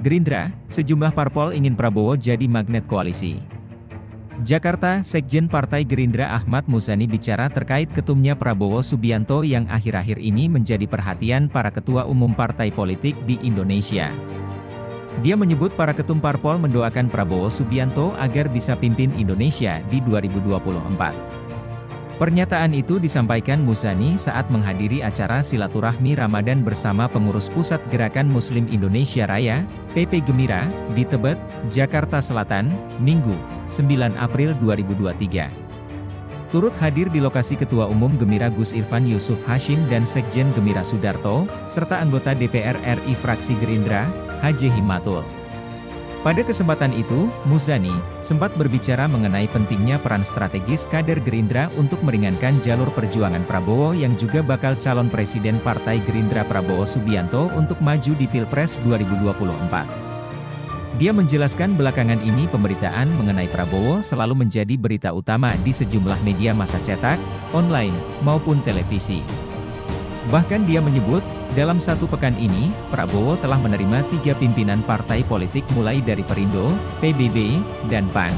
Gerindra, sejumlah parpol ingin Prabowo jadi magnet koalisi. Jakarta, Sekjen Partai Gerindra Ahmad Muzani bicara terkait ketumnya Prabowo Subianto yang akhir-akhir ini menjadi perhatian para ketua umum partai politik di Indonesia. Dia menyebut para ketum parpol mendoakan Prabowo Subianto agar bisa pimpin Indonesia di 2024. Pernyataan itu disampaikan Muzani saat menghadiri acara silaturahmi Ramadan bersama pengurus Pusat Gerakan Muslim Indonesia Raya, PP Gemira, di Tebet, Jakarta Selatan, Minggu, 9 April 2023. Turut hadir di lokasi Ketua Umum Gemira Gus Irfan Yusuf Hashim dan Sekjen Gemira Sudarto, serta anggota DPR RI fraksi Gerindra, H.J. Himatul. Pada kesempatan itu, Muzani sempat berbicara mengenai pentingnya peran strategis kader Gerindra untuk meringankan jalur perjuangan Prabowo yang juga bakal calon presiden Partai Gerindra Prabowo Subianto untuk maju di Pilpres 2024. Dia menjelaskan belakangan ini pemberitaan mengenai Prabowo selalu menjadi berita utama di sejumlah media massa cetak, online, maupun televisi. Bahkan dia menyebut, dalam satu pekan ini, Prabowo telah menerima 3 pimpinan partai politik mulai dari Perindo, PBB, dan PAN.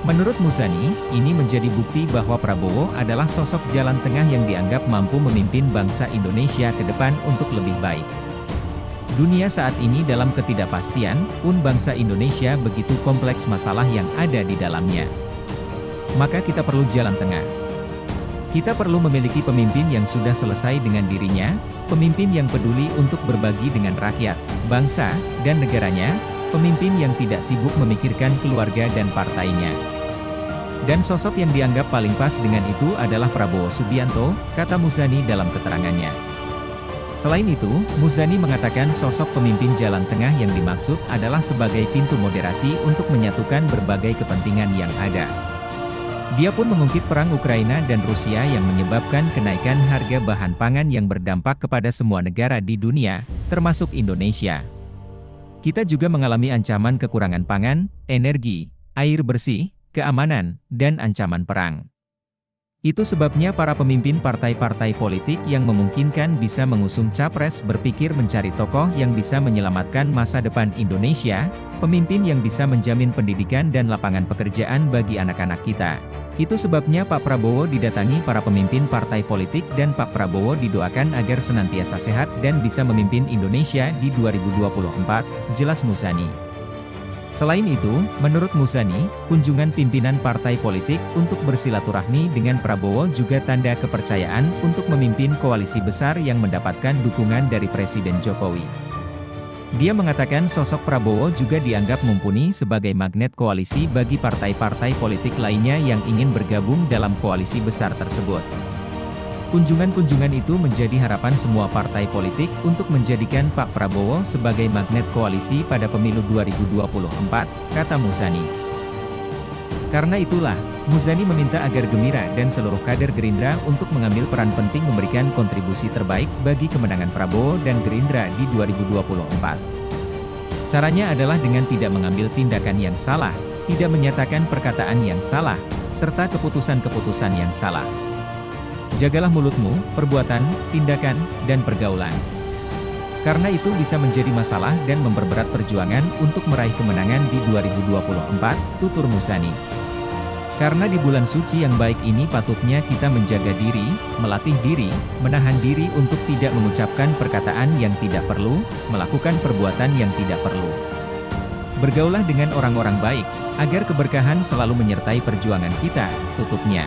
Menurut Muzani, ini menjadi bukti bahwa Prabowo adalah sosok jalan tengah yang dianggap mampu memimpin bangsa Indonesia ke depan untuk lebih baik. Dunia saat ini dalam ketidakpastian, pun bangsa Indonesia begitu kompleks masalah yang ada di dalamnya. Maka kita perlu jalan tengah. Kita perlu memiliki pemimpin yang sudah selesai dengan dirinya, pemimpin yang peduli untuk berbagi dengan rakyat, bangsa, dan negaranya, pemimpin yang tidak sibuk memikirkan keluarga dan partainya. Dan sosok yang dianggap paling pas dengan itu adalah Prabowo Subianto, kata Muzani dalam keterangannya. Selain itu, Muzani mengatakan sosok pemimpin jalan tengah yang dimaksud adalah sebagai pintu moderasi untuk menyatukan berbagai kepentingan yang ada. Dia pun mengungkit perang Ukraina dan Rusia yang menyebabkan kenaikan harga bahan pangan yang berdampak kepada semua negara di dunia, termasuk Indonesia. Kita juga mengalami ancaman kekurangan pangan, energi, air bersih, keamanan, dan ancaman perang. Itu sebabnya para pemimpin partai-partai politik yang memungkinkan bisa mengusung capres berpikir mencari tokoh yang bisa menyelamatkan masa depan Indonesia, pemimpin yang bisa menjamin pendidikan dan lapangan pekerjaan bagi anak-anak kita. Itu sebabnya Pak Prabowo didatangi para pemimpin partai politik dan Pak Prabowo didoakan agar senantiasa sehat dan bisa memimpin Indonesia di 2024, jelas Muzani. Selain itu, menurut Muzani, kunjungan pimpinan partai politik untuk bersilaturahmi dengan Prabowo juga tanda kepercayaan untuk memimpin koalisi besar yang mendapatkan dukungan dari Presiden Jokowi. Dia mengatakan sosok Prabowo juga dianggap mumpuni sebagai magnet koalisi bagi partai-partai politik lainnya yang ingin bergabung dalam koalisi besar tersebut. Kunjungan-kunjungan itu menjadi harapan semua partai politik untuk menjadikan Pak Prabowo sebagai magnet koalisi pada pemilu 2024, kata Muzani. Karena itulah, Muzani meminta agar Gemira dan seluruh kader Gerindra untuk mengambil peran penting memberikan kontribusi terbaik bagi kemenangan Prabowo dan Gerindra di 2024. Caranya adalah dengan tidak mengambil tindakan yang salah, tidak menyatakan perkataan yang salah, serta keputusan-keputusan yang salah. Jagalah mulutmu, perbuatan, tindakan, dan pergaulan. Karena itu bisa menjadi masalah dan memperberat perjuangan untuk meraih kemenangan di 2024, tutur Muzani. Karena di bulan suci yang baik ini patutnya kita menjaga diri, melatih diri, menahan diri untuk tidak mengucapkan perkataan yang tidak perlu, melakukan perbuatan yang tidak perlu. Bergaulah dengan orang-orang baik, agar keberkahan selalu menyertai perjuangan kita, tutupnya.